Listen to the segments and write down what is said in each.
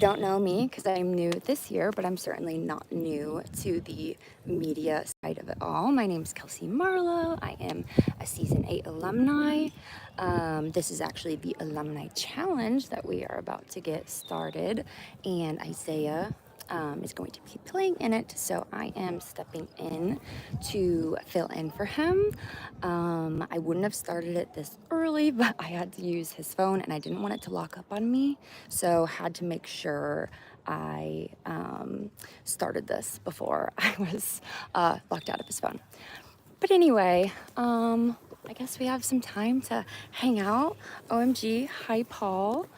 Don't know me because I'm new this year, but I'm certainly not new to the media side of it all. My name is Kelsey Marlowe. I am a season 8 alumni. This is actually the Alumni Challenge that we are about to get started, and Isaiah is going to be playing in it, so I am stepping in to fill in for him. I wouldn't have started it this early, but I had to use his phone and I didn't want it to lock up on me, so had to make sure I started this before I was locked out of his phone. But anyway, I guess we have some time to hang out. OMG, hi Paul.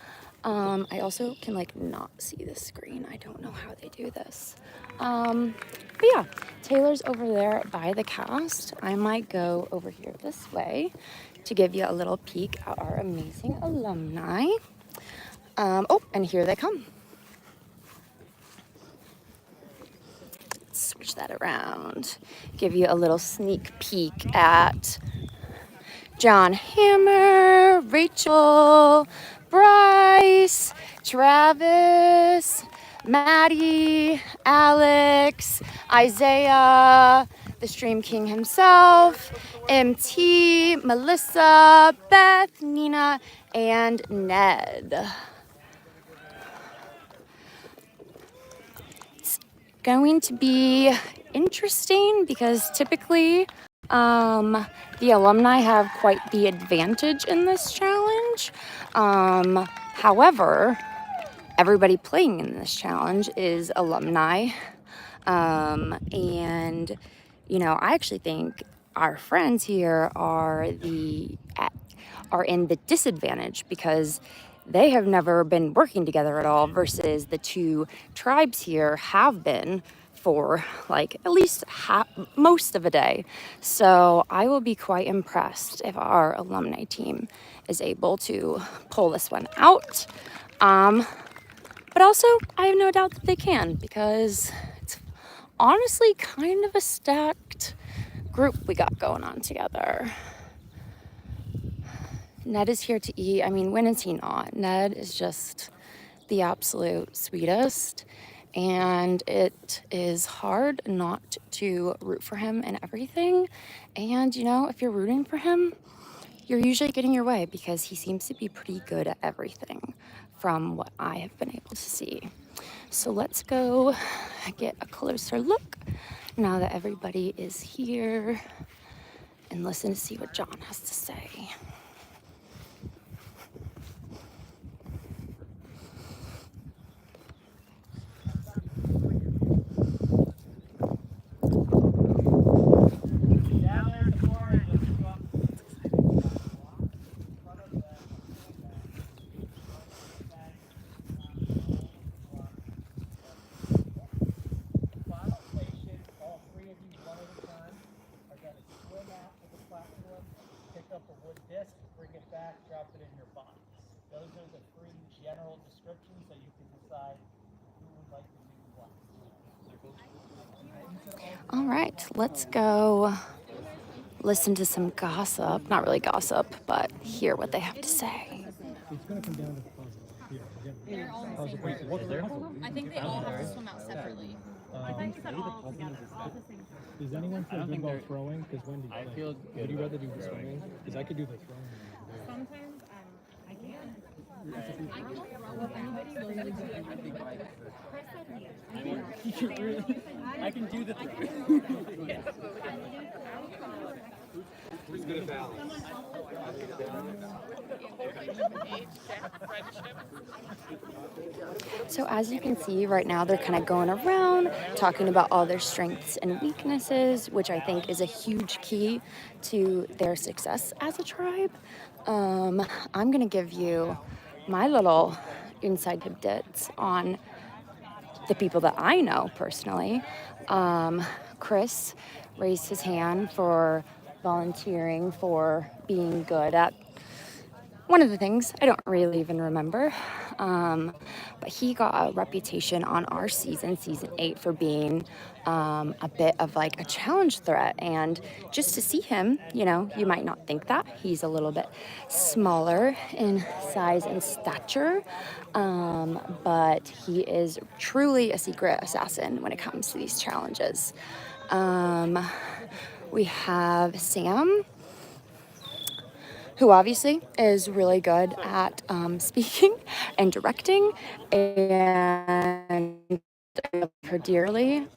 I also can like not see the screen. I don't know how they do this. But yeah, Taylor's over there by the cast. I might go over here this way to give you a little peek at our amazing alumni. Oh, and here they come. Switch that around. Give you a little sneak peek at John Hammer, Rachel, Bryce, Travis, Maddie, Alex, Isaiah, the Stream King himself, MT, Melissa, Beth, Nina, and Ned. It's going to be interesting because typically the alumni have quite the advantage in this challenge. However, everybody playing in this challenge is alumni. And, you know, I actually think our friends here are in the disadvantage because they have never been working together at all versus the two tribes here have been for like at least most of a day. So I will be quite impressed if our alumni team is able to pull this one out. But also I have no doubt that they can because it's honestly kind of a stacked group we got going on together. Ned is here to eat. I mean, when is he not? Ned is just the absolute sweetest. And it is hard not to root for him and everything. And, you know, if you're rooting for him, you're usually getting your way because he seems to be pretty good at everything from what I have been able to see. So let's go get a closer look now that everybody is here and listen to see what John has to say. All right, let's go listen to some gossip. Not really gossip, but hear what they have to say. It's going to come down to the puzzle. Here, I think they all have to swim out separately. I think it's all together, all at the same time. Does anyone feel good about throwing? Because when do you I feel good. Would you rather do the swimming? Because I could do the throwing. Sometimes I can. I can throw with anybody really good. I can do the Who's good at balance? So as you can see right now, they're kind of going around talking about all their strengths and weaknesses, which I think is a huge key to their success as a tribe. I'm going to give you my little inside tidbits on the people that I know personally. Chris raised his hand for volunteering for being good at one of the things. I don't really even remember. But he got a reputation on our season 8, for being a bit of like a challenge threat. And just to see him, you know, you might not think that. He's a little bit smaller in size and stature, but he is truly a secret assassin when it comes to these challenges. We have Sam, who obviously is really good at speaking and directing, and I love her dearly.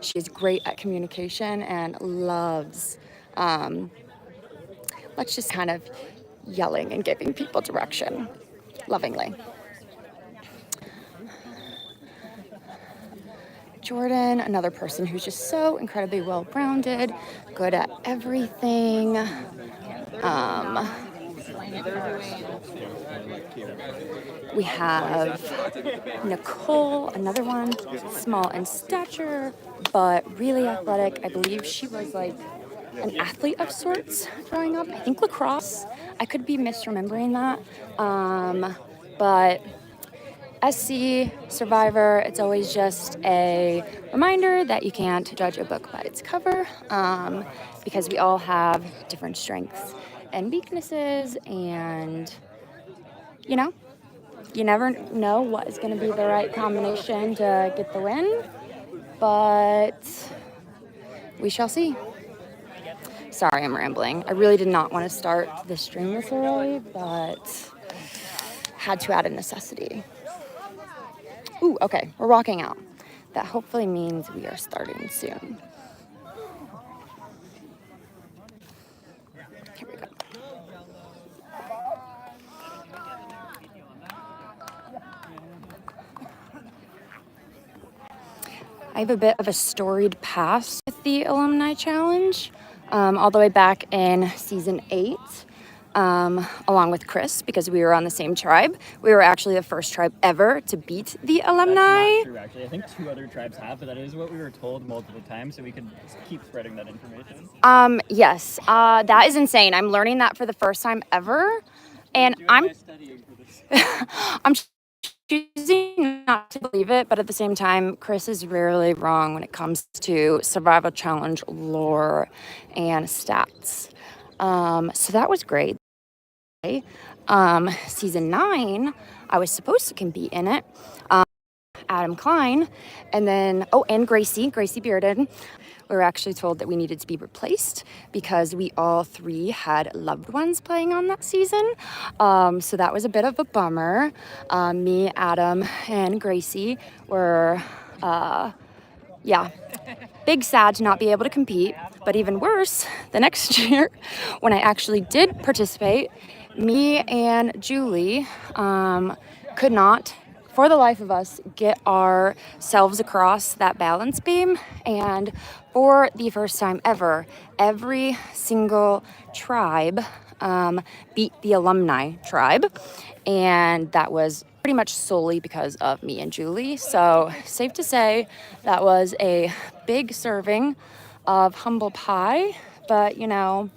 She's great at communication and loves, let's just kind of yelling and giving people direction lovingly. Jordan, another person who's just so incredibly well-rounded, good at everything. We have Nicole, another one, small in stature, but really athletic. I believe she was like an athlete of sorts growing up. I think lacrosse. I could be misremembering that. But SC, Survivor, it's always just a reminder that you can't judge a book by its cover, because we all have different strengths and weaknesses, and, you know, you never know what is going to be the right combination to get the win, but we shall see. Sorry, I'm rambling. I really did not want to start the stream this early, but had to out of necessity. Ooh, okay, we're walking out. That hopefully means we are starting soon. Here we go. I have a bit of a storied past with the Alumni Challenge, all the way back in season 8. Along with Chris, because we were on the same tribe. We were actually the first tribe ever to beat the Alumni. That's not true, actually. I think 2 other tribes have, but that is what we were told multiple times, so we could keep spreading that information. Yes, that is insane. I'm learning that for the first time ever, and I'm choosing not to believe it, but at the same time, Chris is rarely wrong when it comes to survival challenge lore and stats. So that was great. Season 9, I was supposed to compete in it. Adam Klein, and then, and Gracie Bearden. We were actually told that we needed to be replaced because we all 3 had loved ones playing on that season. So that was a bit of a bummer. Me, Adam, and Gracie were, big sad to not be able to compete. But even worse, the next year, when I actually did participate, me and Julie could not, for the life of us, get ourselves across that balance beam. And for the first time ever, every single tribe beat the Alumni tribe. And that was pretty much solely because of me and Julie. So safe to say that was a big serving of humble pie. But, you know,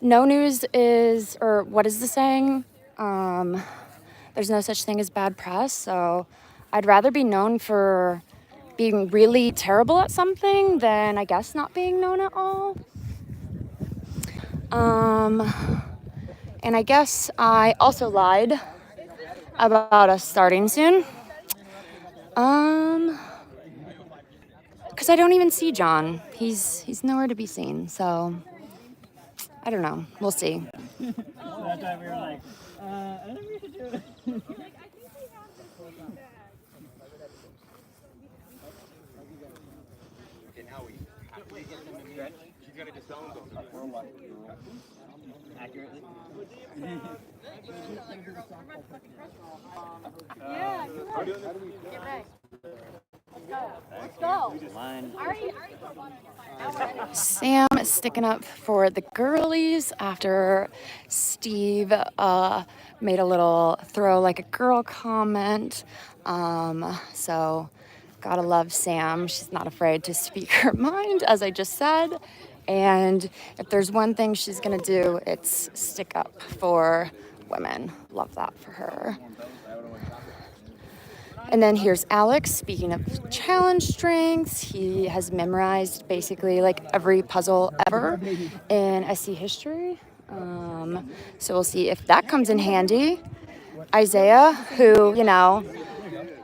no news is, or what is the saying? There's no such thing as bad press. So I'd rather be known for being really terrible at something than, I guess, not being known at all. And I guess I also lied about us starting soon. Because I don't even see John. He's nowhere to be seen. So I don't know. We'll see. That time we were like, I think we should do it. Accurately. Yeah, get ready. Let's go. Line. Sam is sticking up for the girlies after Steve made a little throw like a girl comment. So gotta love Sam. She's not afraid to speak her mind, as I just said. And if there's one thing she's gonna do, it's stick up for women. Love that for her. And then here's Alex. Speaking of challenge strengths, he has memorized basically like every puzzle ever in SC history. So we'll see if that comes in handy. Isaiah, who,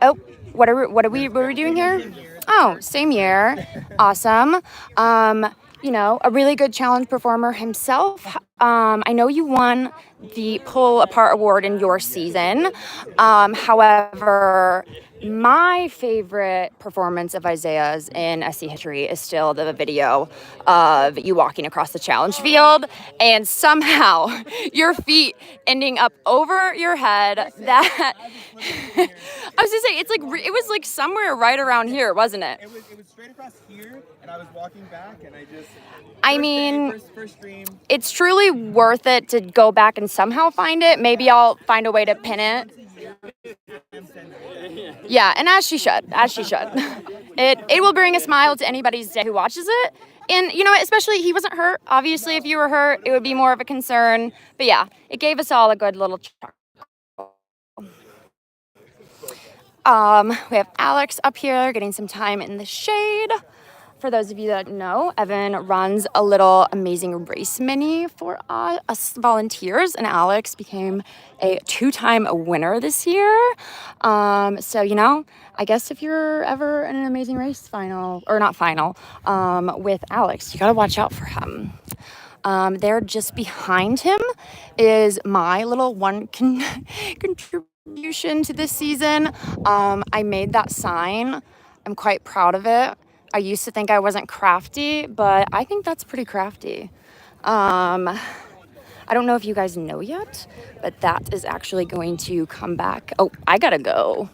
oh, what are we doing here? Oh, same year. Awesome. A really good challenge performer himself. I know you won the Pull Apart Award in your season. However, my favorite performance of Isaiah's in SC history is still the video of you walking across the challenge field and somehow your feet ending up over your head. That I was gonna say, it was like somewhere right around here, wasn't it? It was straight across here, and I was walking back, and first stream. It's truly worth it to go back and somehow find it. Maybe I'll find a way to pin it. Yeah, and as she should. It will bring a smile to anybody's day who watches it. And especially he wasn't hurt. Obviously, if you were hurt, it would be more of a concern. But yeah, it gave us all a good little chuckle. We have Alex up here getting some time in the shade. For those of you that know, Evan runs a little amazing race mini for us volunteers, and Alex became a 2-time winner this year. So, I guess if you're ever in an amazing race with Alex, you gotta watch out for him. There just behind him is my little one contribution to this season. I made that sign. I'm quite proud of it. I used to think I wasn't crafty, but I think that's pretty crafty. I don't know if you guys know yet, but that is actually going to come back. Oh, I gotta go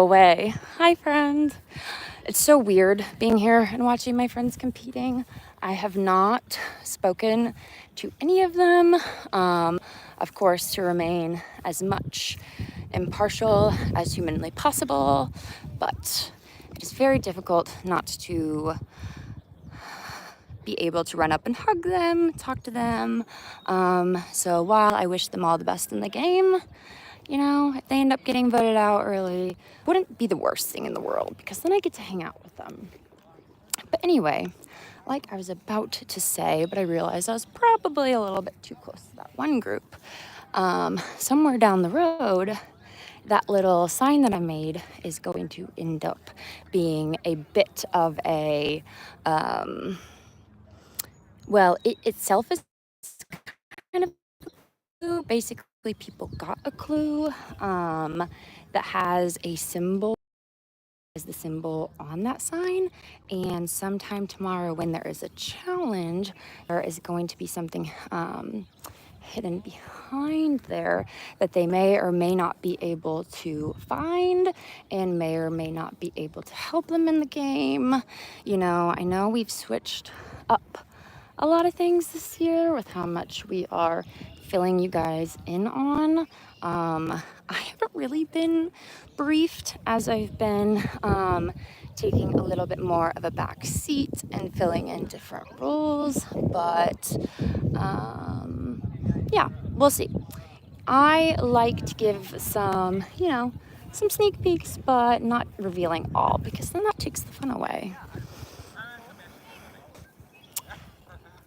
away. Hi, friend. It's so weird being here and watching my friends competing. I have not spoken to any of them. Of course, to remain as much impartial as humanly possible, but it is very difficult not to be able to run up and hug them, talk to them. So while I wish them all the best in the game, if they end up getting voted out early, wouldn't be the worst thing in the world because then I get to hang out with them. But anyway, like I was about to say, but I realized I was probably a little bit too close to that one group. Somewhere down the road, that little sign that I made is going to end up being a bit of a, it itself is kind of a clue. Basically, people got a clue that has a symbol, is the symbol on that sign. And sometime tomorrow when there is a challenge, there is going to be something hidden behind there that they may or may not be able to find and may or may not be able to help them in the game. I know we've switched up a lot of things this year with how much we are filling you guys in on. I haven't really been briefed as I've been taking a little bit more of a back seat and filling in different roles, but yeah, we'll see. I like to give some, some sneak peeks, but not revealing all because then that takes the fun away.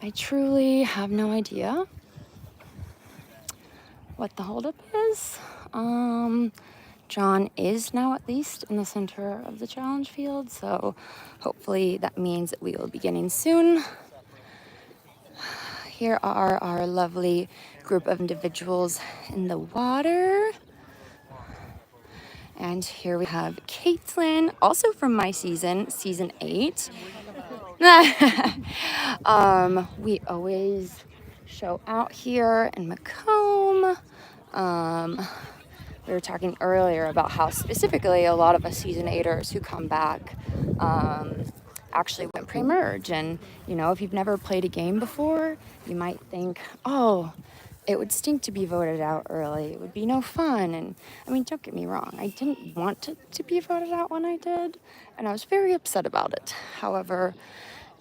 I truly have no idea what the holdup is. John is now at least in the center of the challenge field, so hopefully that means that we will be beginning soon. Here are our lovely group of individuals in the water. And here we have Caitlin, also from my season 8. We always show out here in Macomb. We were talking earlier about how specifically a lot of us season 8ers who come back actually went pre-merge. And, if you've never played a game before, you might think, oh, it would stink to be voted out early. It would be no fun. And don't get me wrong. I didn't want it to be voted out when I did. And I was very upset about it. However,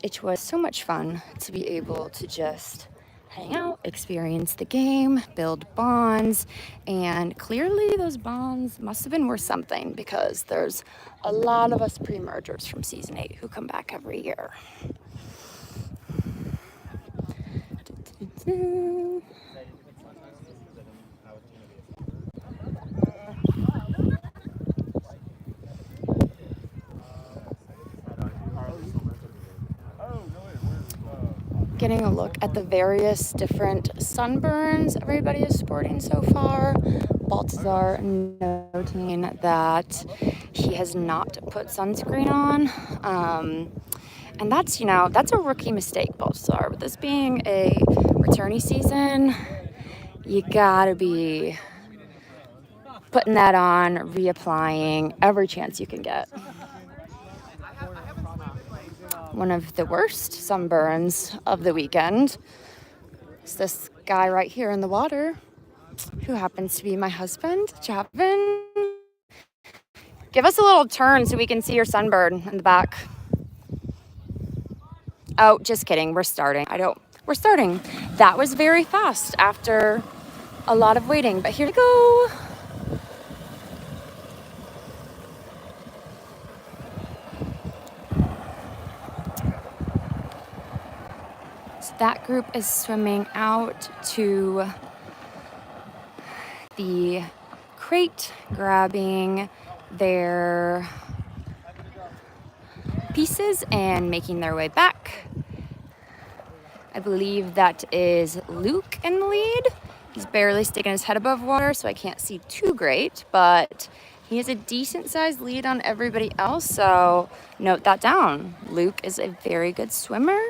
it was so much fun to be able to just hang out, experience the game, build bonds, and clearly those bonds must have been worth something because there's a lot of us pre-mergers from season 8 who come back every year. Getting a look at the various different sunburns everybody is sporting so far. Baltazar noting that he has not put sunscreen on. And that's, that's a rookie mistake, Baltazar. With this being a returnee season, you gotta be putting that on, reapplying every chance you can get. One of the worst sunburns of the weekend is this guy right here in the water who happens to be my husband, Javin. Give us a little turn so we can see your sunburn in the back. Oh, just kidding. We're starting. We're starting. That was very fast after a lot of waiting, but here we go. So that group is swimming out to the crate, grabbing their pieces and making their way back. I believe that is Luke in the lead. He's barely sticking his head above water, so I can't see too great, but he has a decent sized lead on everybody else, so note that down. Luke is a very good swimmer.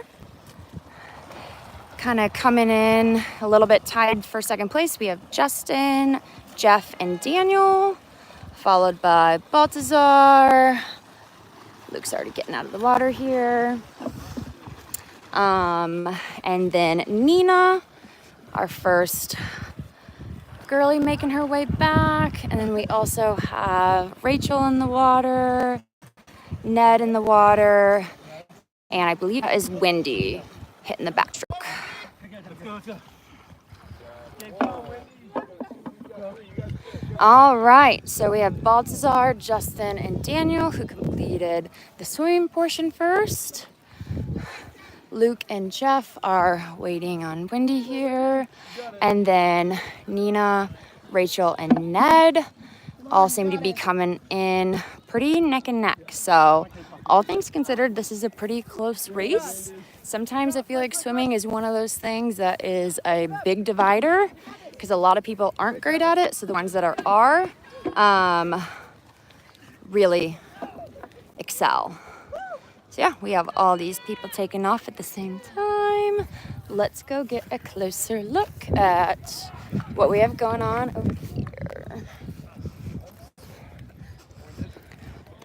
Kind of coming in a little bit tied for second place, we have Justin, Jeff, and Daniel, followed by Baltazar. Luke's already getting out of the water here. And then Nina, our first girlie making her way back. And then we also have Rachel in the water, Ned in the water, and I believe that is Wendy hitting the backstroke. Let's go. All right, so we have Baltazar, Justin, and Daniel who completed the swimming portion first. Luke and Jeff are waiting on Wendy here. And then Nina, Rachel, and Ned all seem to be coming in pretty neck and neck. So all things considered, this is a pretty close race. Sometimes I feel like swimming is one of those things that is a big divider because a lot of people aren't great at it. So the ones that are really excel. So yeah, we have all these people taking off at the same time. Let's go get a closer look at what we have going on over here.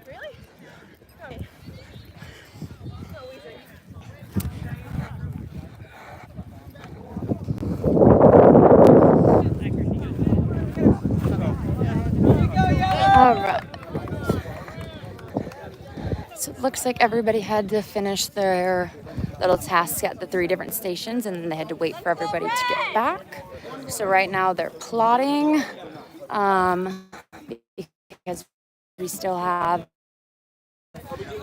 Really? Okay. All right. So it looks like everybody had to finish their little tasks at the 3 different stations, and then they had to wait for everybody to get back. So right now they're plotting because we still have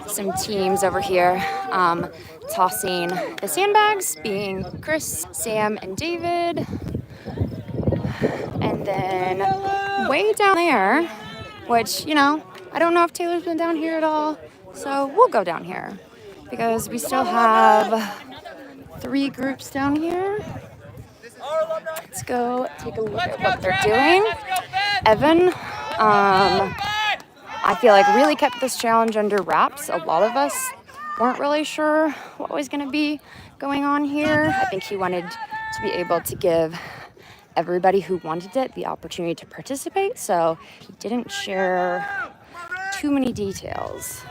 some teams over here tossing the sandbags, being Chris, Sam, and David. And then way down there, which, I don't know if Taylor's been down here at all, so we'll go down here because we still have 3 groups down here. Let's go take a look at what they're doing. Evan, I feel like really kept this challenge under wraps. A lot of us weren't really sure what was going to be going on here. I think he wanted to be able to give everybody who wanted it the opportunity to participate, so he didn't share too many details.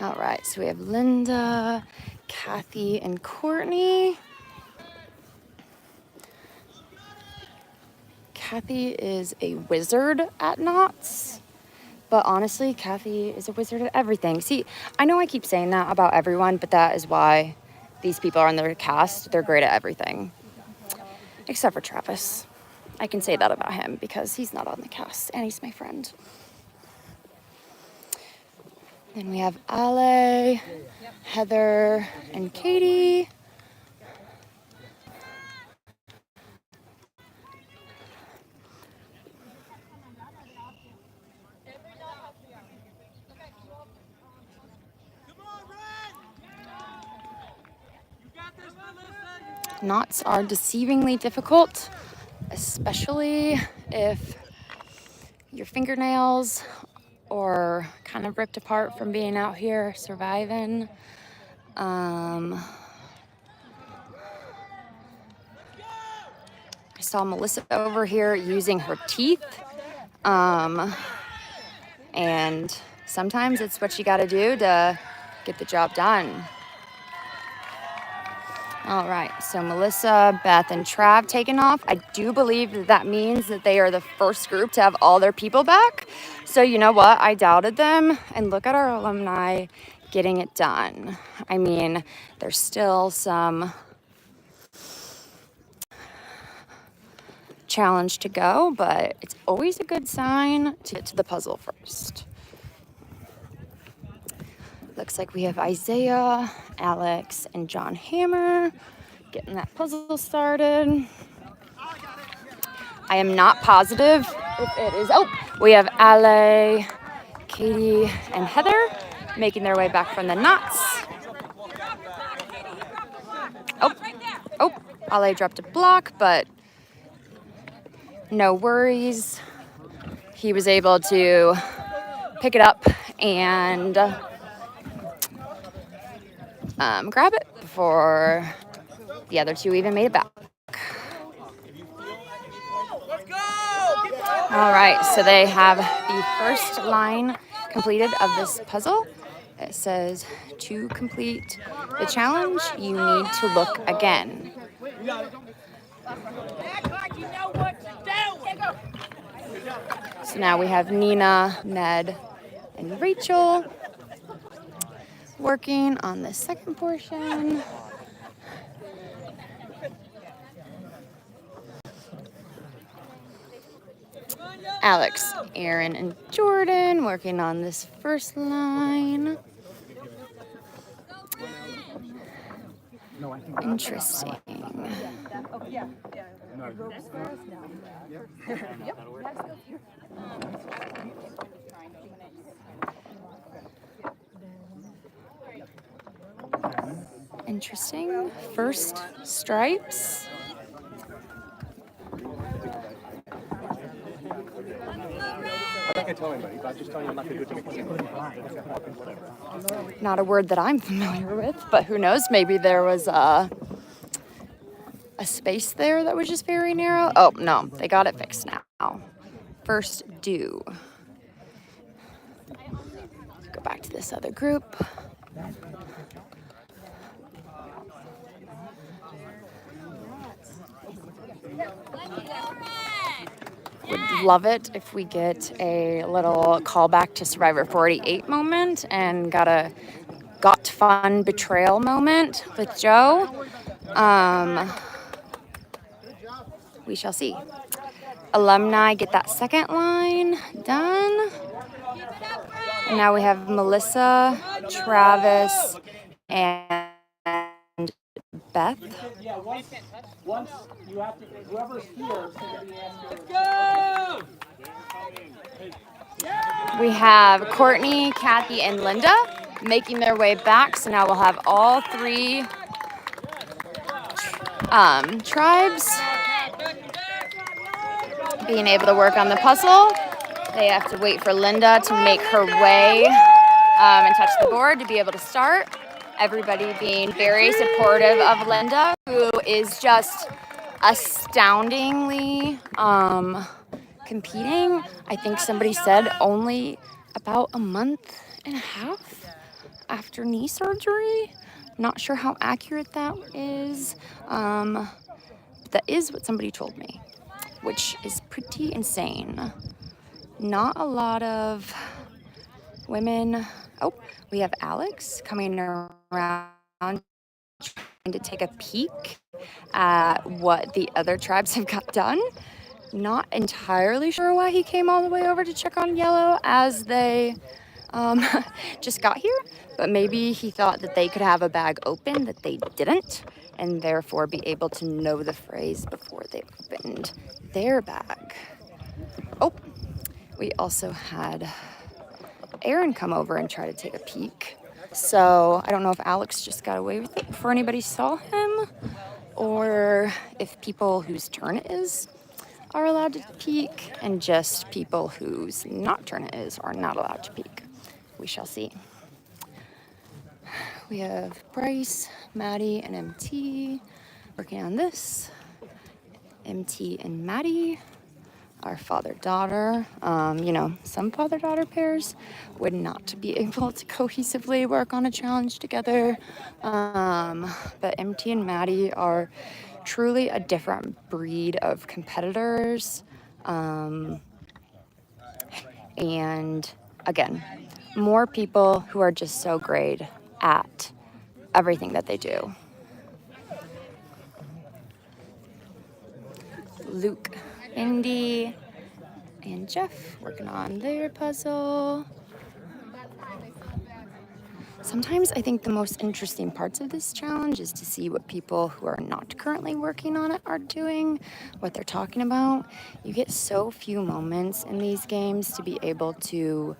All right, so we have Linda, Kathy, and Courtney. Kathy is a wizard at knots. But honestly, Kathy is a wizard at everything. See, I know I keep saying that about everyone, but that is why these people are on their cast. They're great at everything. Except for Travis. I can say that about him because he's not on the cast and he's my friend. Then we have Ale, Heather, and Katie. Knots are deceivingly difficult, especially if your fingernails are kind of ripped apart from being out here surviving. I saw Melissa over here using her teeth. And sometimes it's what you gotta do to get the job done. All right, so Melissa, Beth, and Trav taken off. I do believe that means that they are the first group to have all their people back. So you know what? I doubted them. And look at our alumni getting it done. I mean, there's still some challenge to go, but it's always a good sign to get to the puzzle first. Looks like we have Isaiah, Alex, and John Hammer getting that puzzle started. I am not positive if it is. Oh, we have Ale, Katie, and Heather making their way back from the knots. Oh, Ale dropped a block, but no worries. He was able to pick it up and grab it before the other two even made it back. All right, so they have the first line completed of this puzzle. It says, to complete the challenge, you need to look again. So now we have Nina, Ned, and Rachel working on the second portion. Alex, Aaron, and Jordan working on this first line. Interesting. Interesting. First stripes. Not a word that I'm familiar with, but who knows? Maybe there was a space there that was just very narrow. Oh, no, they got it fixed now. First do. Go back to this other group. Would love it if we get a little callback to Survivor 48 moment and got fun betrayal moment with Joe. We shall see. Alumni get that second line done. And now we have Melissa, Travis, and Beth. Yeah, once you have to, whoever's here, let's go! We have Courtney, Kathy, and Linda making their way back. So now we'll have all three tribes being able to work on the puzzle. They have to wait for Linda to make her way and touch the board to be able to start. Everybody being very supportive of Linda, who is just astoundingly competing. I think somebody said only about a month and a half after knee surgery. Not sure how accurate that is. That is what somebody told me. which is pretty insane. Not a lot of women. Oh, we have Alex coming around trying to take a peek at what the other tribes have got done. Not entirely sure why he came all the way over to check on yellow as they just got here, but maybe he thought that they could have a bag open that they didn't, and therefore be able to know the phrase before they opened their bag. Oh, we also had Aaron come over and try to take a peek. So I don't know if Alex just got away with it before anybody saw him, or if people whose turn it is are allowed to peek, and just people whose not turn it is are not allowed to peek. We shall see. We have Bryce, Maddie, and MT working on this. MT and Maddie are father-daughter. Some father-daughter pairs would not be able to cohesively work on a challenge together. But MT and Maddie are truly a different breed of competitors. And again, more people who are just so great at everything that they do. Luke, Indy, and Jeff working on their puzzle. Sometimes I think the most interesting parts of this challenge is to see what people who are not currently working on it are doing, what they're talking about. You get so few moments in these games to be able to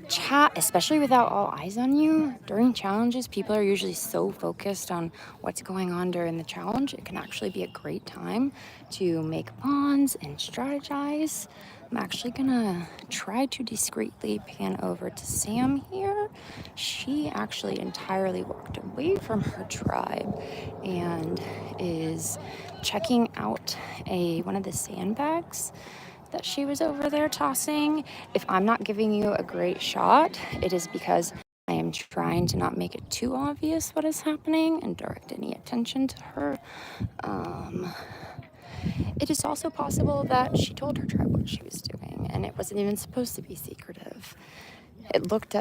chat, especially without all eyes on you. During challenges, people are usually so focused on what's going on during the challenge. It can actually be a great time to make bonds and strategize. I'm actually gonna try to discreetly pan over to Sam here. She actually entirely walked away from her tribe and is checking out one of the sandbags that she was over there tossing. If I'm not giving you a great shot, it is because I am trying to not make it too obvious what is happening and direct any attention to her. It is also possible that she told her tribe what she was doing and it wasn't even supposed to be secretive. It looked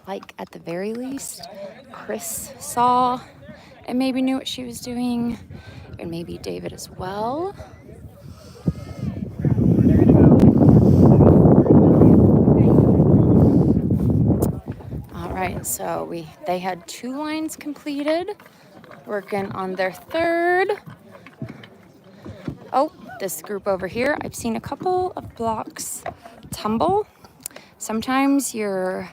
like at the very least, Chris saw and maybe knew what she was doing, and maybe David as well. All right, so they had 2 lines completed, working on their third. Oh, this group over here, I've seen a couple of blocks tumble. Sometimes you're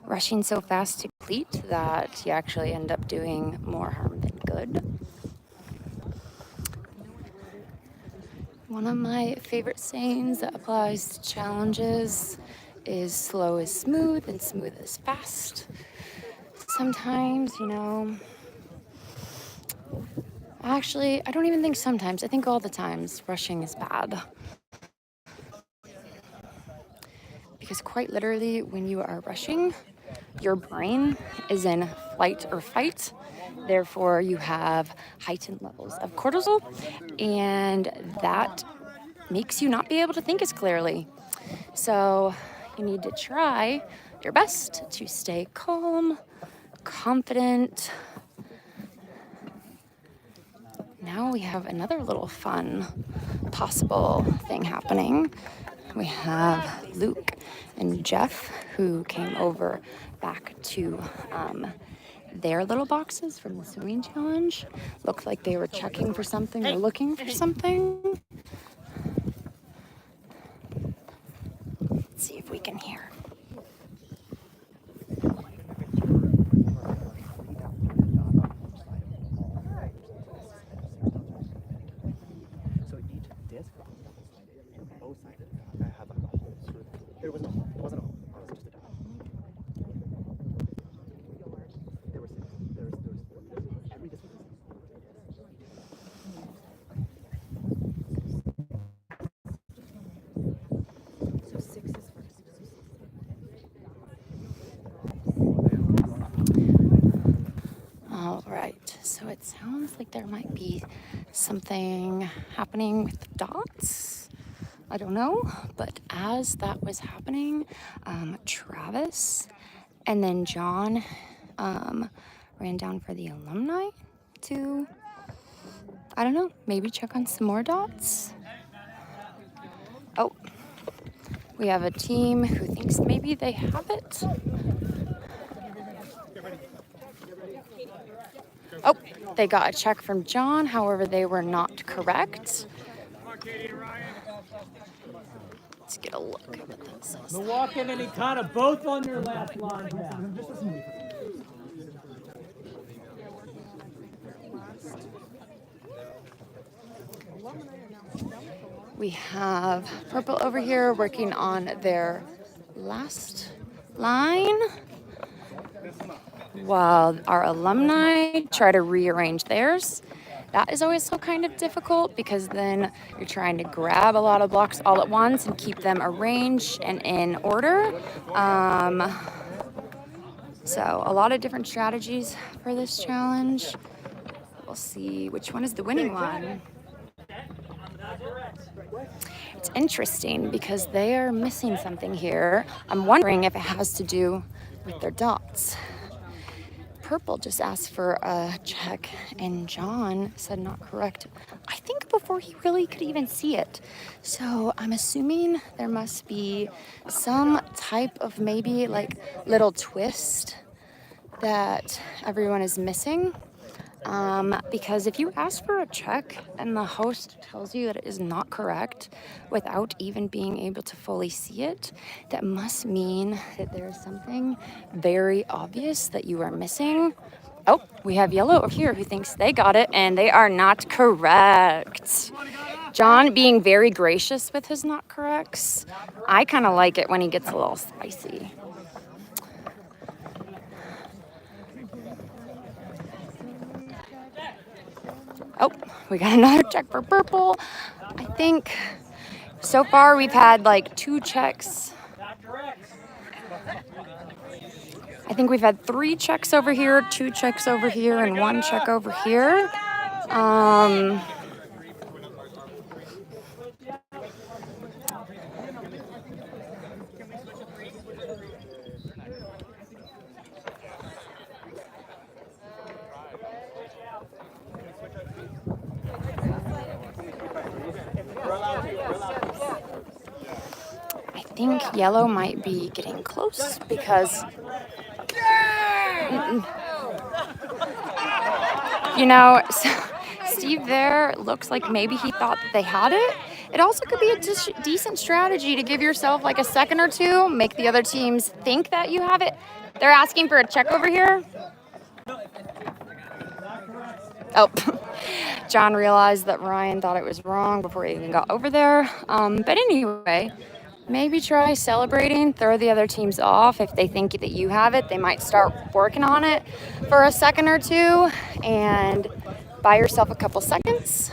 rushing so fast to complete that you actually end up doing more harm than good. One of my favorite sayings that applies to challenges is slow is smooth and smooth is fast. Sometimes, actually, I don't even think sometimes. I think all the times rushing is bad. Because quite literally, when you are rushing, your brain is in flight or fight. Therefore, you have heightened levels of cortisol, and that makes you not be able to think as clearly. So you need to try your best to stay calm, confident. Now we have another little fun possible thing happening. We have Luke and Jeff who came over back to their little boxes from the swimming challenge. Looked like they were checking for something or looking for something. Let's see if we can hear. So each disc, both sides, I had like a hole through. It wasn't a hole. It wasn't a hole. It was just a dot. There were 6. There was every disc was so 6 is first. So it sounds like there might be something happening with the dots. I don't know, but as that was happening, Travis and then John ran down for the alumni to, I don't know, maybe check on some more dots. Oh, we have a team who thinks maybe they have it. Oh, they got a check from John, however, they were not correct. Let's get a look at what that says. Milwaukee and Ikana both on your left line. We have Purple over here working on their last line, while our alumni try to rearrange theirs. That is always so kind of difficult because then you're trying to grab a lot of blocks all at once and keep them arranged and in order. So a lot of different strategies for this challenge. We'll see which one is the winning one. It's interesting because they are missing something here. I'm wondering if it has to do with their dots. Purple just asked for a check and John said not correct, I think before he really could even see it. So I'm assuming there must be some type of maybe like little twist that everyone is missing. Because if you ask for a check and the host tells you that it is not correct without even being able to fully see it, that must mean that there's something very obvious that you are missing. Oh, we have yellow over here who thinks they got it and they are not correct. John being very gracious with his not corrects. I kind of like it when he gets a little spicy. Oh, we got another check for Purple. I think so far we've had like 2 checks. I think we've had 3 checks over here, 2 checks over here, and 1 check over here. I think yellow might be getting close because, you know, Steve there looks like maybe he thought that they had it. It also could be a decent strategy to give yourself like a second or two, make the other teams think that you have it. They're asking for a check over here. Oh, John realized that Ryan thought it was wrong before he even got over there. But anyway, maybe try celebrating, throw the other teams off. If they think that you have it, they might start working on it for a second or two and buy yourself a couple seconds.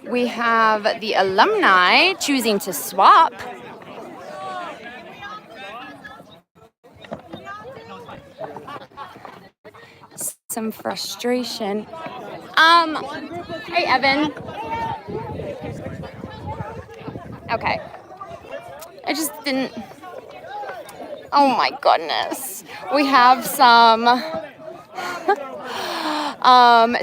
We have the alumni choosing to swap. Some frustration. Hey, Evan. Okay. I just didn't. Oh my goodness. We have some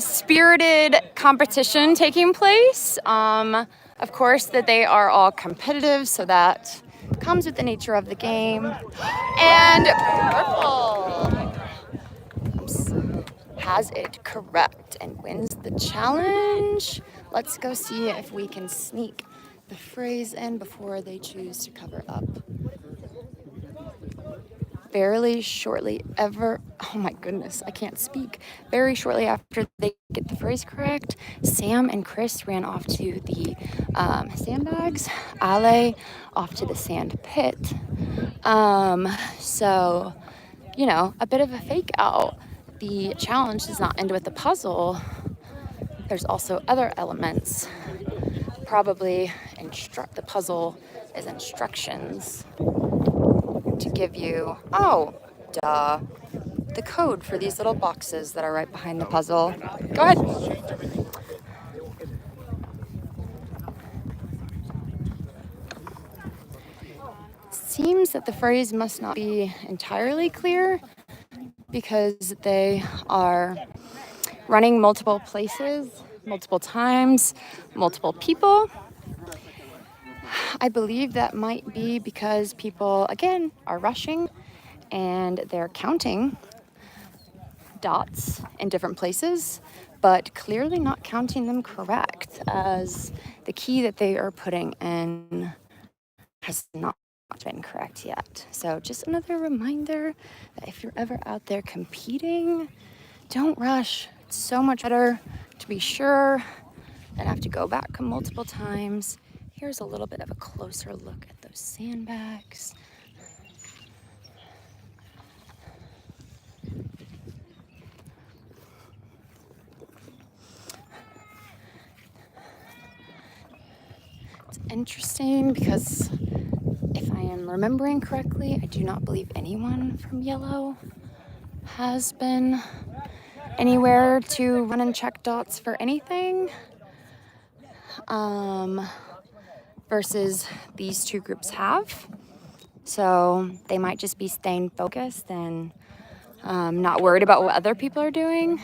spirited competition taking place. Of course, that they are all competitive, so that comes with the nature of the game. And Purple has it correct and wins the challenge. Let's go see if we can sneak the phrase in before they choose to cover up. Very shortly oh my goodness, I can't speak. Very shortly after they get the phrase correct, Sam and Chris ran off to the sandbags, Ale off to the sand pit. So, you know, a bit of a fake out. The challenge does not end with the puzzle. There's also other elements. Probably the puzzle is instructions to give you, the code for these little boxes that are right behind the puzzle. Go ahead. Seems that the phrase must not be entirely clear because they are running multiple places, multiple times, multiple people. I believe that might be because people, again, are rushing and they're counting dots in different places, but clearly not counting them correct, as the key that they are putting in has not been correct yet. So just another reminder that if you're ever out there competing, don't rush. It's so much better to be sure and have to go back multiple times. Here's a little bit of a closer look at those sandbags. It's interesting because if I am remembering correctly, I do not believe anyone from Yellow has been anywhere to run and check dots for anything. Versus these two groups have. So they might just be staying focused and not worried about what other people are doing.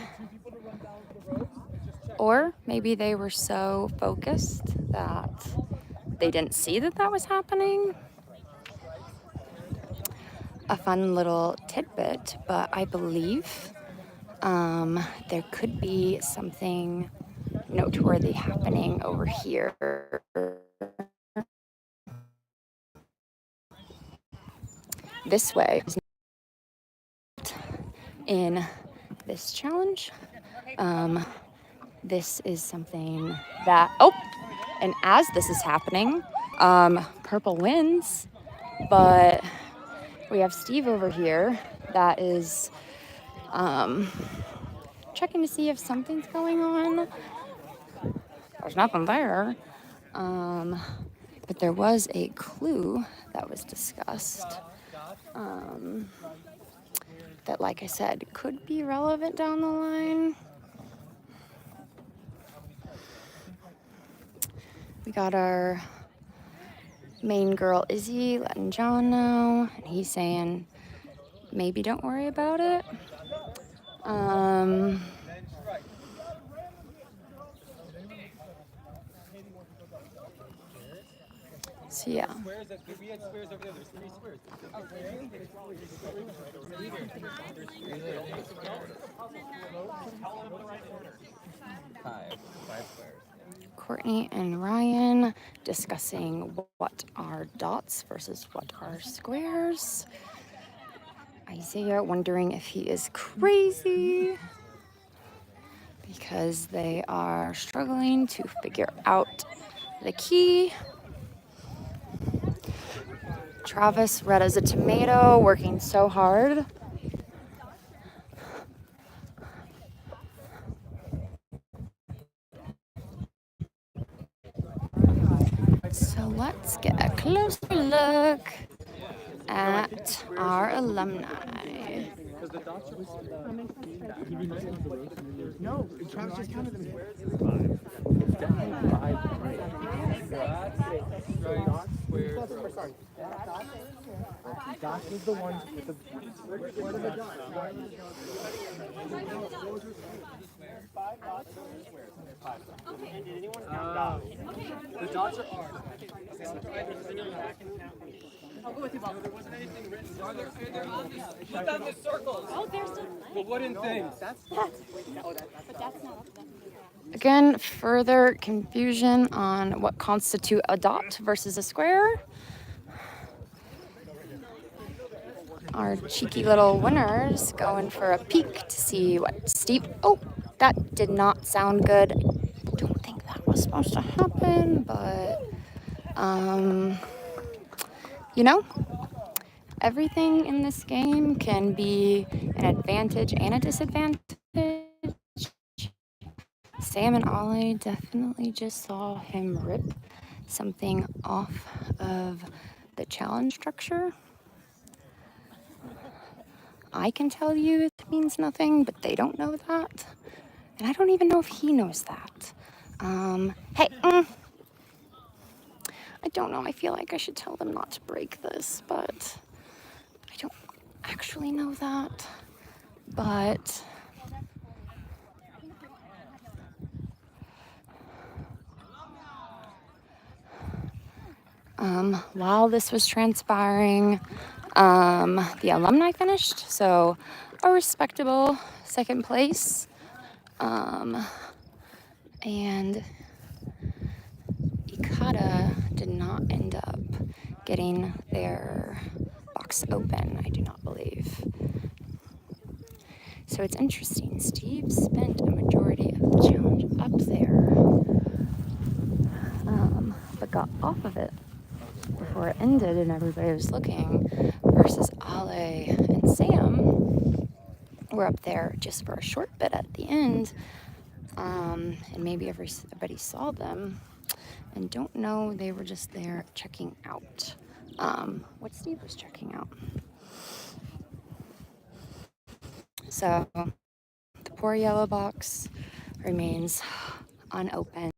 Or maybe they were so focused that they didn't see that that was happening. A fun little tidbit, but I believe there could be something noteworthy happening over here. This way. In this challenge, this is something that, and as this is happening, purple wins, but we have Steve over here that is checking to see if something's going on. There's nothing there, but there was a clue that was discussed that, like I said, could be relevant down the line. We got our main girl, Izzy, letting John know, and he's saying, maybe don't worry about it. So yeah. Courtney and Ryan discussing what are dots versus what are squares. Isaiah wondering if he is crazy because they are struggling to figure out the key. Travis, red as a tomato, working so hard. So let's get a closer look at our alumni. No, Travis just counted them. It's definitely 5. Sorry. Dots is the ones with the. What are the dots? And did anyone count dots? The dots are ours. I'll go with you, Bob. There wasn't anything written. They're look on the circles. Oh, there's the The wooden things. That's but that's not up there. Again, further confusion on what constitute a dot versus a square. Our cheeky little winners going for a peek to see what Steve. Oh, that did not sound good. I don't think that was supposed to happen, but you know, everything in this game can be an advantage and a disadvantage. Sam and Ollie definitely just saw him rip something off of the challenge structure. I can tell you means nothing, but they don't know that. And I don't even know if he knows that. Hey, I don't know. I feel like I should tell them not to break this, but I don't actually know that. But while this was transpiring, the alumni finished, so a respectable second place. And Ikata did not end up getting their box open, I do not believe. So it's interesting. Steve spent a majority of the challenge up there, but got off of it before it ended and everybody was looking, versus Ale and Sam were up there just for a short bit at the end, and maybe everybody saw them and don't know they were just there checking out what Steve was checking out. So the poor yellow box remains unopened.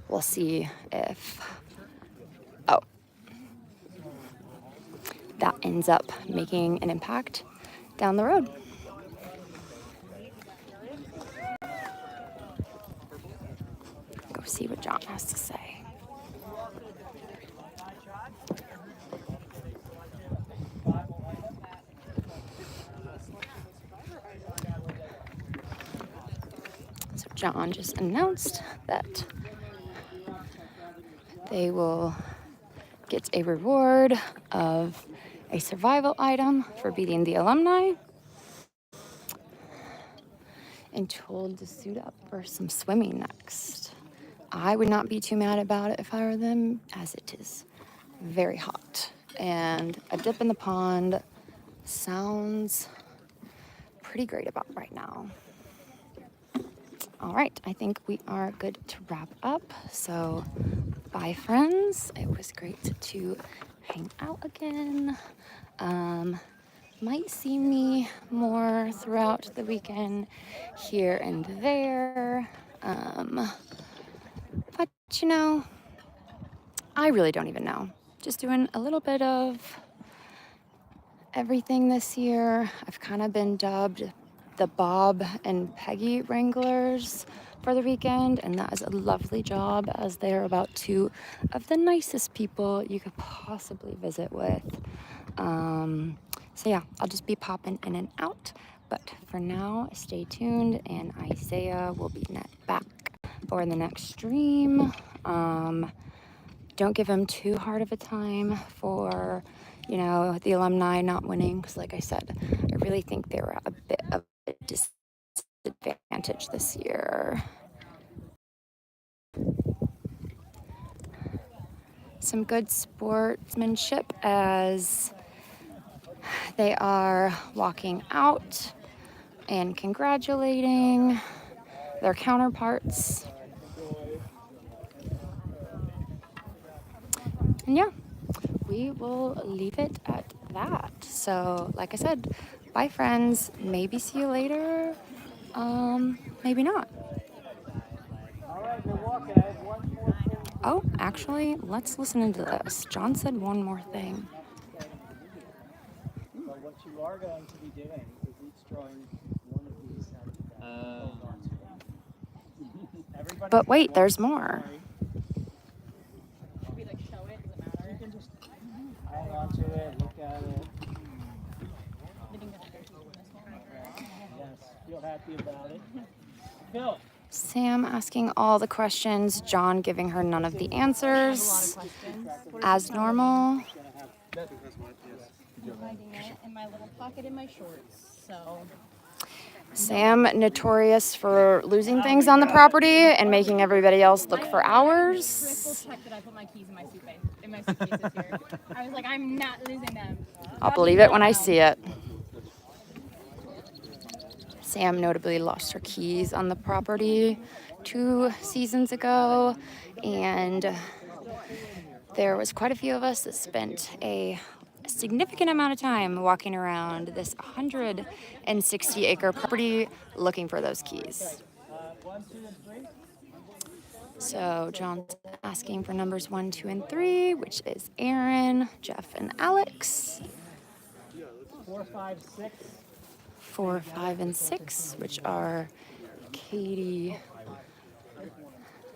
We'll see if that ends up making an impact down the road. Go see what John has to say. So John just announced that they will get a reward of a survival item for beating the alumni, and told to suit up for some swimming next. I would not be too mad about it if I were them, as it is very hot. And a dip in the pond sounds pretty great about right now. All right, I think we are good to wrap up. So bye, friends. It was great to hang out again. Might see me more throughout the weekend here and there. But you know, I really don't even know. Just doing a little bit of everything this year. I've kind of been dubbed the Bob and Peggy Wranglers for the weekend, and that is a lovely job, as they're about two of the nicest people you could possibly visit with. So yeah, I'll just be popping in and out, but for now, stay tuned, and Isaiah will be back for the next stream. Don't give him too hard of a time for, you know, the alumni not winning, because like I said, I really think they were a bit of a disadvantage this year. Some good sportsmanship as they are walking out and congratulating their counterparts. And yeah, we will leave it at that. So, like I said, bye, friends. Maybe see you later. Maybe not. All right, good walk. I have one more thing. Oh, actually, let's listen into this. John said one more thing. So what you are going to be doing is each drawing one of these out of the bag. Hold on to it. Everybody But wait, there's more. Should we like show it? Does it matter? You can just hang on to it, look at it. Yes, feel happy about it. Phil. Sam asking all the questions, John giving her none of the answers, as normal. In my little pocket in my shorts. So Sam, notorious for losing things on the property and making everybody else look for hours. triple check that I put my keys in my suitcase this year. I was like, I'm not losing them. I'll believe it when I see it. Sam notably lost her keys on the property 2 seasons ago, and there was quite a few of us that spent a significant amount of time walking around this 160-acre property looking for those keys. 1, 2, and 3. So John's asking for numbers 1, 2, and 3, which is Aaron, Jeff, and Alex. 4, 5, 6. 4, 5, and 6, which are Katie,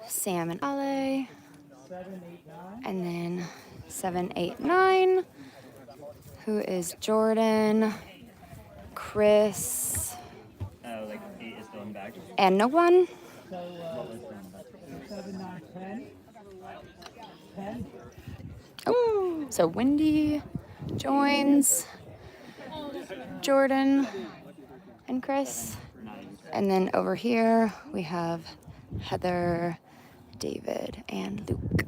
Sam, and Ale. 7, 8, 9. And then 7, 8, 9, who is Jordan, Chris, Like 8 is still in the bag. and no one. So, What was still in the bag? 7, 9, 10. 10. Oh, so Wendy joins, Jordan and Chris. And then over here we have Heather, David, and Luke.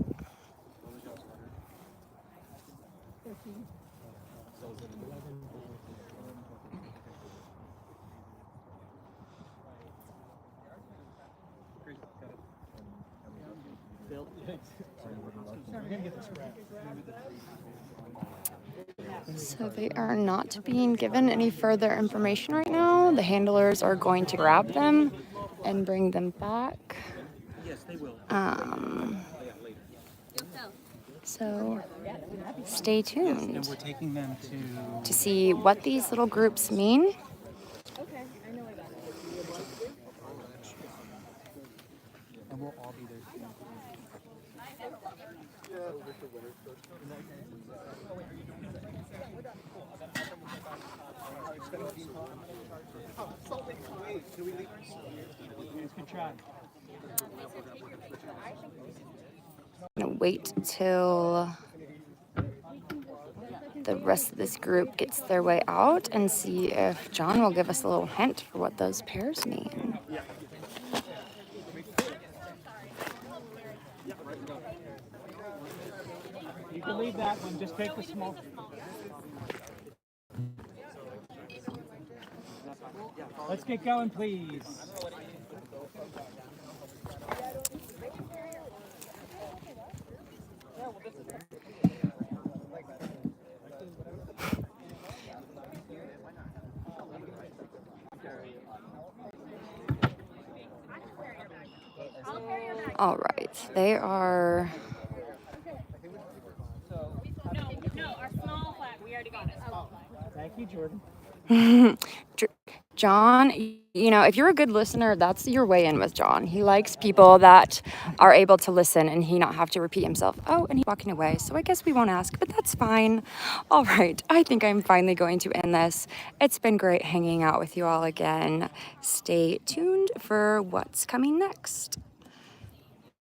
So they are not being given any further information right now. The handlers are going to grab them and bring them back. Yes, they will. So stay tuned And we're taking them to see what these little groups mean. and we'll all be there soon. Good try. I'm gonna wait till the rest of this group gets their way out and see if John will give us a little hint for what those pairs mean. You can leave that one. Just take the small. Let's get going, please. All right, they are. No, our small flag. We already got it. Thank you, Jordan. John, you know, if you're a good listener, that's your way in with John. He likes people that are able to listen and he not have to repeat himself. Oh, and he's walking away, so I guess we won't ask, but that's fine. All right, I think I'm finally going to end this. It's been great hanging out with you all again. Stay tuned for what's coming next.